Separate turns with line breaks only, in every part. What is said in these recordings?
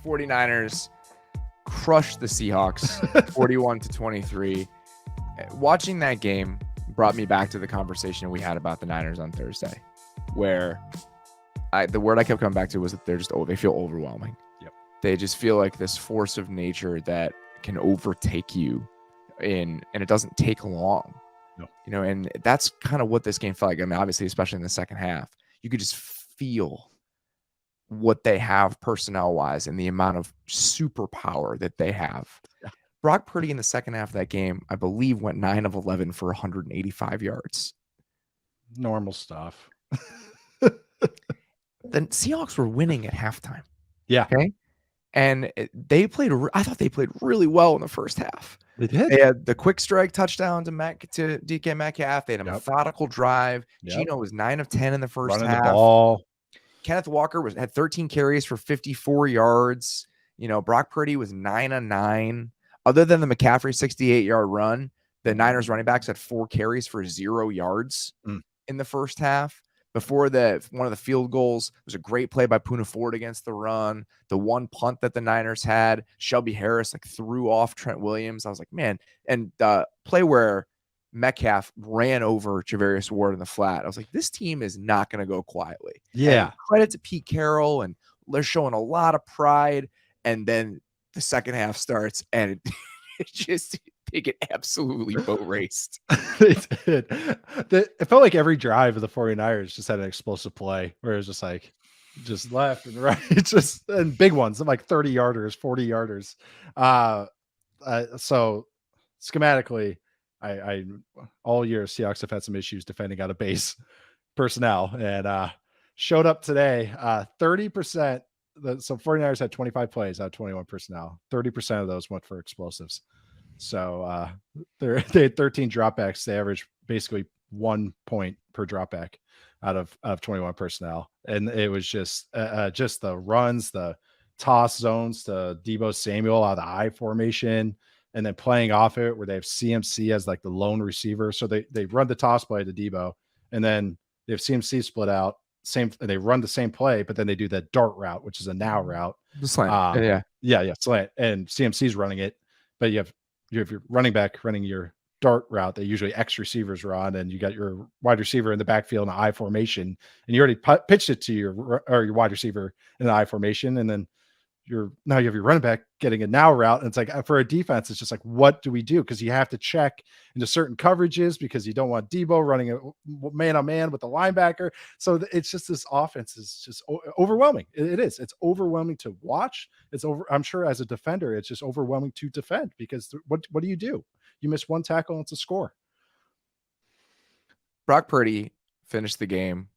49ers crushed the Seahawks 41-23. Watching that game brought me back to the conversation we had about the Niners on Thursday, where the word I kept coming back to was that they feel overwhelming.
Yep.
They just feel like this force of nature that can overtake you and it doesn't take long.
No.
And that's kind of what this game felt like. I mean, obviously, especially in the second half, you could just feel what they have personnel-wise and the amount of superpower that they have.
Yeah.
Brock Purdy in the second half of that game, I believe, went 9 of 11 for 185 yards.
Normal stuff.
The Seahawks were winning at halftime.
Yeah.
Okay. And I thought they played really well in the first half.
They did.
They had the quick strike touchdown to DK Metcalf. They had a methodical drive. Geno was 9 of 10 in the first
Running
half.
The ball.
Kenneth Walker had 13 carries for 54 yards. Brock Purdy was 9 of 9. Other than the McCaffrey 68-yard run, the Niners running backs had 4 carries for 0 yards in the first half. Before one of the field goals was a great play by Poona Ford against the run. The one punt that the Niners had, Shelby Harris threw off Trent Williams. I was like, man, and play where Metcalf ran over Javarius Ward in the flat. I was like, this team is not going to go quietly.
Yeah.
And credit to Pete Carroll, and they're showing a lot of pride. And then the second half starts, and they get absolutely boat raced.
They did. It felt like every drive of the 49ers just had an explosive play where it was just left and right, and big ones, like 30 yarders, 40 yarders. So schematically, I all year Seahawks have had some issues defending out of base personnel, and showed up today. 30%. So 49ers had 25 plays out of 21 personnel. 30% of those went for explosives. So they had 13 dropbacks. They averaged basically 1 point per dropback out of 21 personnel, and it was just the runs, the toss zones to Deebo Samuel out of the I formation, and then playing off it where they have CMC as like the lone receiver. So they run the toss play to Deebo, and then they have CMC split out. They run the same play, but then they do that dart route, which is a now route.
The slant.
Slant, and CMC's running it, but you have your running back running your dart route that usually X receivers run, and you got your wide receiver in the backfield in an I formation, and you already pitched it to your wide receiver in an I formation, and then now you have your running back getting a now route. And it's like, for a defense, it's just like, what do we do? Because you have to check into certain coverages because you don't want Deebo running a man-on-man with the linebacker. So it's just, this offense is just overwhelming. It is. It's overwhelming to watch. I'm sure as a defender, it's just overwhelming to defend, because what do? You miss one tackle and it's a score.
Brock Purdy finished the game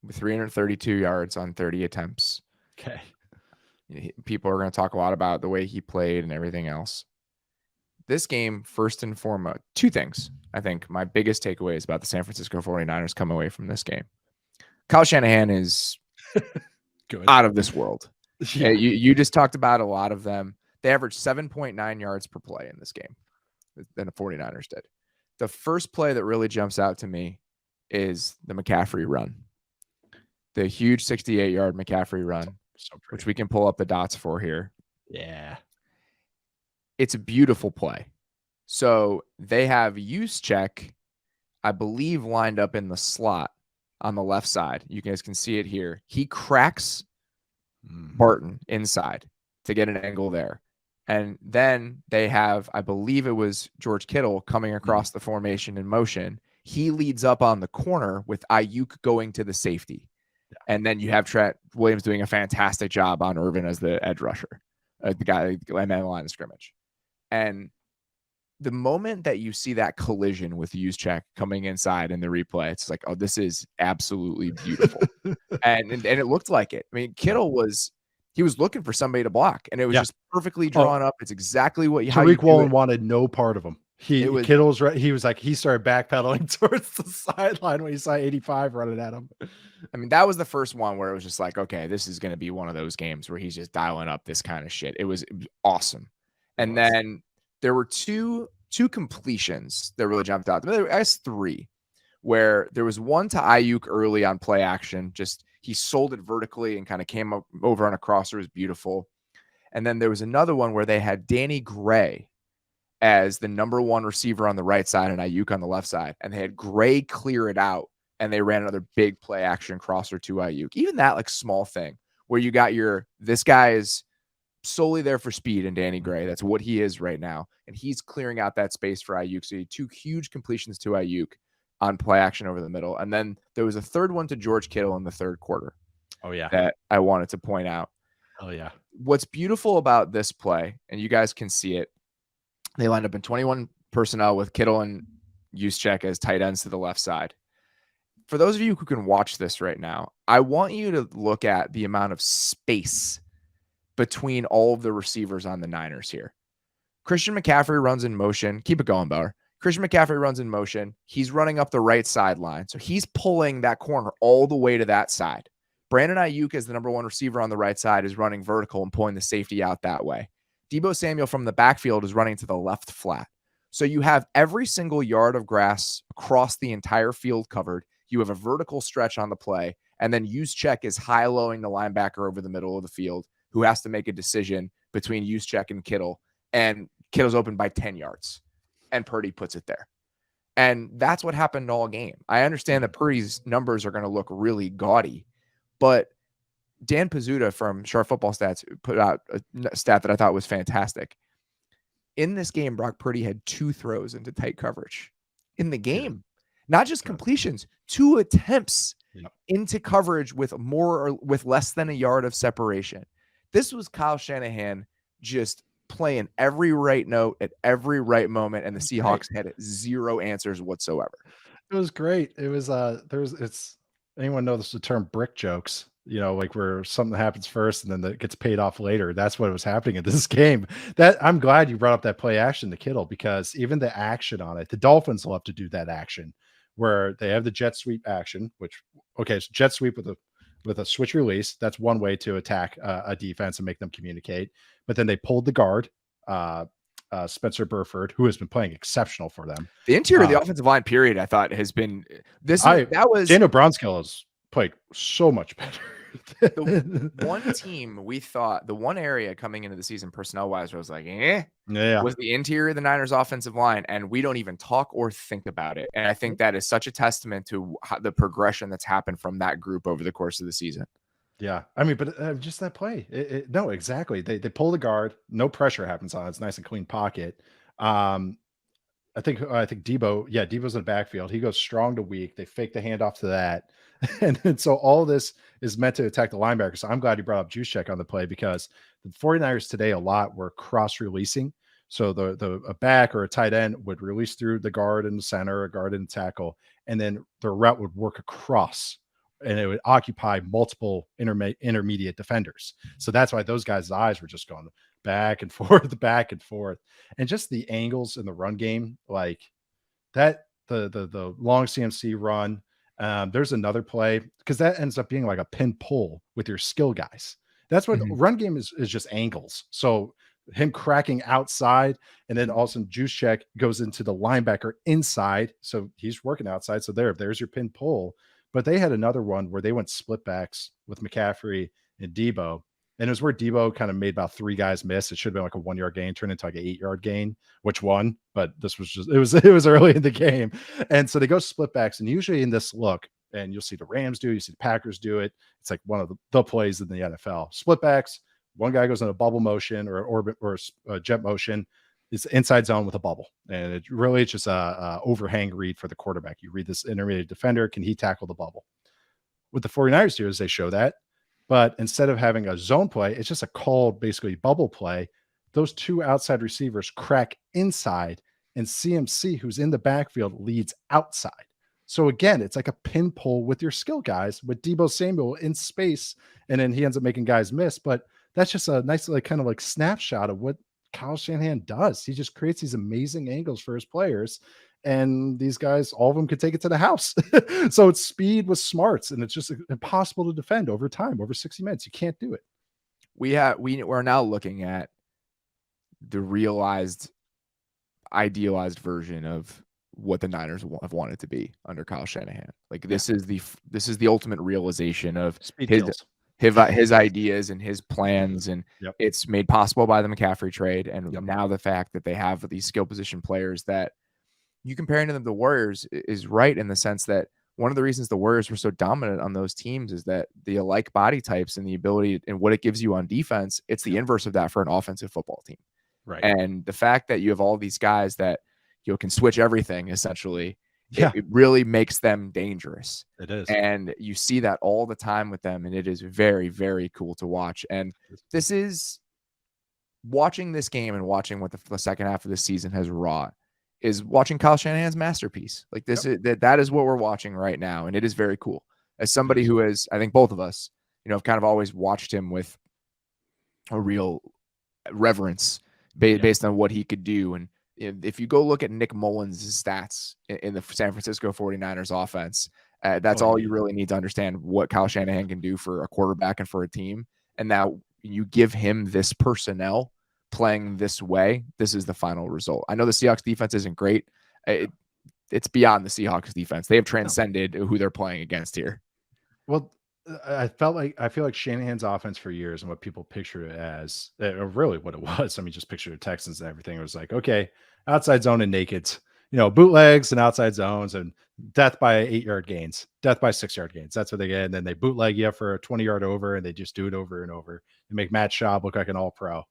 with 332 yards on 30 attempts.
Okay.
People are going to talk a lot about the way he played and everything else. This game, first and foremost, 2 things. I think my biggest takeaways about the San Francisco 49ers come away from this game. Kyle Shanahan is
good,
out of this world.
Yeah.
You just talked about a lot of them. They averaged 7.9 yards per play in this game than the 49ers did. The first play that really jumps out to me is the McCaffrey run. The huge 68-yard McCaffrey run. Which we can pull up the dots for here.
Yeah.
It's a beautiful play. So they have Juszczyk, I believe, lined up in the slot on the left side. You guys can see it here. He cracks Barton inside to get an angle there. And then they have, I believe it was George Kittle coming across the formation in motion. He leads up on the corner with Ayuk going to the safety. And then you have Trent Williams doing a fantastic job on Irvin as the edge rusher, the guy on the line of scrimmage. And the moment that you see that collision with Juszczyk coming inside in the replay, it's like, oh, this is absolutely beautiful. and it looked like it. I mean, Kittle was looking for somebody to block, and it was just perfectly drawn up. It's exactly what
Tariq Woolen wanted no part of him. Kittle's right. He was like, he started backpedaling towards the sideline when he saw 85 running at him.
I mean, that was the first one where it was just like, okay, this is going to be one of those games where he's just dialing up this kind of shit. It was awesome. And then there were two completions that really jumped out. There was 3, where there was one to Ayuk early on play action. Just he sold it vertically and kind of came up over on a crosser. It was beautiful. And then there was another one where they had Danny Gray as the number one receiver on the right side and Ayuk on the left side. And they had Gray clear it out, and they ran another big play action crosser to Ayuk. Even that like small thing where you got this guy is solely there for speed in Danny Gray. That's what he is right now. And he's clearing out that space for Ayuk. So he had 2 huge completions to Ayuk on play action over the middle. And then there was a third one to George Kittle in the third quarter.
Oh, yeah.
That I wanted to point out.
Oh, yeah.
What's beautiful about this play, and you guys can see it, they lined up in 21 personnel with Kittle and Juszczyk as tight ends to the left side. For those of you who can watch this right now, I want you to look at the amount of space between all of the receivers on the Niners here. Christian McCaffrey runs in motion. Keep it going, Bauer. Christian McCaffrey runs in motion. He's running up the right sideline. So he's pulling that corner all the way to that side. Brandon Ayuk, as the number one receiver on the right side, is running vertical and pulling the safety out that way. Deebo Samuel from the backfield is running to the left flat. So you have every single yard of grass across the entire field covered. You have a vertical stretch on the play. And then Juszczyk is high-lowing the linebacker over the middle of the field, who has to make a decision between Juszczyk and Kittle. And Kittle's open by 10 yards. And Purdy puts it there. And that's what happened all game. I understand that Purdy's numbers are going to look really gaudy, but Dan Pizzuta from Sharp Football Stats put out a stat that I thought was fantastic. In this game, Brock Purdy had 2 throws into tight coverage in the game. Not just completions, 2 attempts into coverage with more or with less than a yard of separation. This was Kyle Shanahan just playing every right note at every right moment, and the Seahawks had 0 answers whatsoever.
It was great. It was anyone knows the term brick jokes, like where something happens first and then that gets paid off later. That's what was happening in this game. That I'm glad you brought up that play action to Kittle, because even the action on it, the Dolphins love to do that action where they have the jet sweep action, which, so jet sweep with a switch release. That's one way to attack a defense and make them communicate. But then they pulled the guard, Spencer Burford, who has been playing exceptional for them.
The interior of the offensive line, period, I thought has been
Daniel Brunskill has played so much better.
The one team we thought, the one area coming into the season personnel-wise, where I was like, was the interior of the Niners offensive line, and we don't even talk or think about it. And I think that is such a testament to the progression that's happened from that group over the course of the season.
Yeah, I mean, but just that play. No, exactly. They pull the guard. No pressure happens on it. It's nice and clean pocket. I think Debo, Debo's in the backfield. He goes strong to weak. They fake the handoff to that. And so all this is meant to attack the linebacker. So I'm glad you brought up Juszczyk on the play, because the 49ers today a lot were cross-releasing. So a back or a tight end would release through the guard in the center, a guard in the tackle, and then the route would work across, and it would occupy multiple intermediate defenders. So that's why those guys' eyes were just going back and forth. And just the angles in the run game, like that, the long CMC run. There's another play, because that ends up being like a pin pull with your skill guys. That's what run game is just angles. So him cracking outside, and then all of a sudden Juszczyk goes into the linebacker inside. So he's working outside. So there's your pin pull. But they had another one where they went split backs with McCaffrey and Debo. And it was where Debo kind of made about 3 guys miss. It should have been like a 1-yard gain, turned into like an 8-yard gain, which won. But this was just, it was early in the game. And so they go split backs. And usually in this look, and you'll see the Rams do, you see the Packers do it. It's like one of the plays in the NFL. Split backs, one guy goes in a bubble motion or orbit or a jet motion. It's inside zone with a bubble. And it's just a overhang read for the quarterback. You read this intermediate defender. Can he tackle the bubble? What the 49ers do is they show that. But instead of having a zone play, it's just a called basically bubble play. Those 2 outside receivers crack inside, and CMC, who's in the backfield, leads outside. So again, it's like a pin pull with your skill guys with Deebo Samuel in space, and then he ends up making guys miss. But that's just a nice kind of snapshot of what Kyle Shanahan does. He just creates these amazing angles for his players. And these guys, all of them could take it to the house. So it's speed with smarts, and it's just impossible to defend over time, over 60 minutes. You can't do it.
We're now looking at the idealized version of what the Niners have wanted to be under Kyle Shanahan. Like this is the ultimate realization of
Speed kills.
his ideas and his plans, and
Yep.
it's made possible by the McCaffrey trade. And
Yep.
now the fact that they have these skill position players that you comparing to them, the Warriors is right in the sense that one of the reasons the Warriors were so dominant on those teams is that the alike body types and the ability and what it gives you on defense, it's the inverse of that for an offensive football team.
Right.
And the fact that you have all these guys that can switch everything essentially,
Yeah.
it really makes them dangerous.
It is.
And you see that all the time with them, and it is very, very cool to watch. And this is watching this game and watching what the second half of the season has wrought is watching Kyle Shanahan's masterpiece. Like this is that is what we're watching right now, and it is very cool. As somebody who has, I think both of us, have kind of always watched him with a real reverence based on what he could do. And if you go look at Nick Mullins' stats in the San Francisco 49ers offense, that's all you really need to understand what Kyle Shanahan can do for a quarterback and for a team. And now you give him this personnel playing this way, this is the final result. I know the Seahawks defense isn't great. It's beyond the Seahawks defense. They have transcended who they're playing against here.
Well, I feel like Shanahan's offense for years and what people picture it as, really what it was. I mean, just picture the Texans and everything. It was like, okay, outside zone and nakeds, bootlegs and outside zones and death by 8-yard gains, death by 6-yard gains. That's what they get. And then they bootleg you for a 20-yard over, and they just do it over and over and make Matt Schaub look like an all-pro.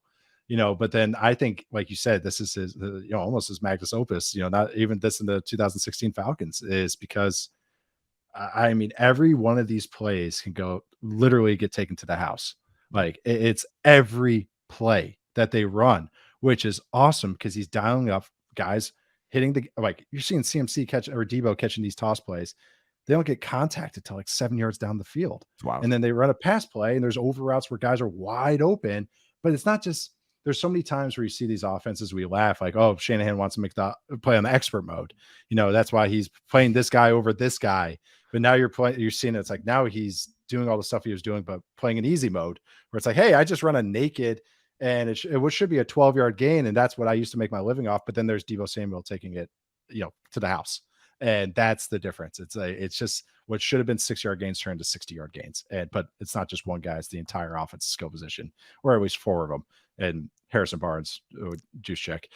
But then I think, like you said, this is his, almost his magnus opus, not even this in the 2016 Falcons, is because I mean, every one of these plays can go literally get taken to the house. Like it's every play that they run, which is awesome because he's dialing up guys hitting like you're seeing CMC catch or Debo catching these toss plays. They don't get contacted till like 7 yards down the field.
Wow.
And then they run a pass play and there's over routes where guys are wide open, but it's not just, there's so many times where you see these offenses, we laugh like, oh, Shanahan wants to make the play on the expert mode. That's why he's playing this guy over this guy. But now you're seeing it's like now he's doing all the stuff he was doing, but playing an easy mode where it's like, hey, I just run a naked and it should be a 12-yard gain. And that's what I used to make my living off. But then there's Debo Samuel taking it, to the house. And that's the difference. It's just what should have been 6-yard gains turned to 60-yard gains. But it's not just one guy, it's the entire offensive skill position, or at least 4 of them. And Harrison Barnes, juice check.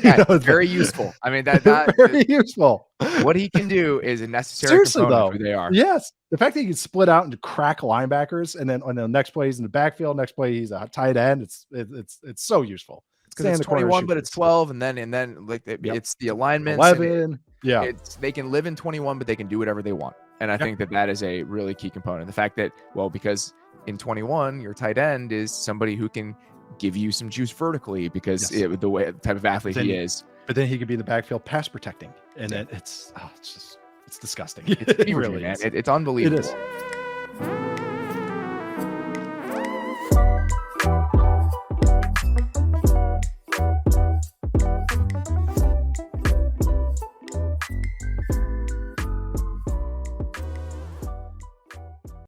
Yeah, very useful. I mean, that
very useful.
What he can do is a necessary
Seriously,
component
though,
who they are.
Yes. The fact that he can split out and crack linebackers, and then on the next play he's in the backfield, next play he's a tight end. It's so useful.
Because it's 21, but it's 12, and then like it's the alignments.
11.
They can live in 21, but they can do whatever they want. And I think that is a really key component. The fact that, because in 21, your tight end is somebody who can give you some juice vertically because the type of athlete he is.
But then he could be in the backfield pass protecting. And then it's disgusting.
It's really, man. It's unbelievable.
It is.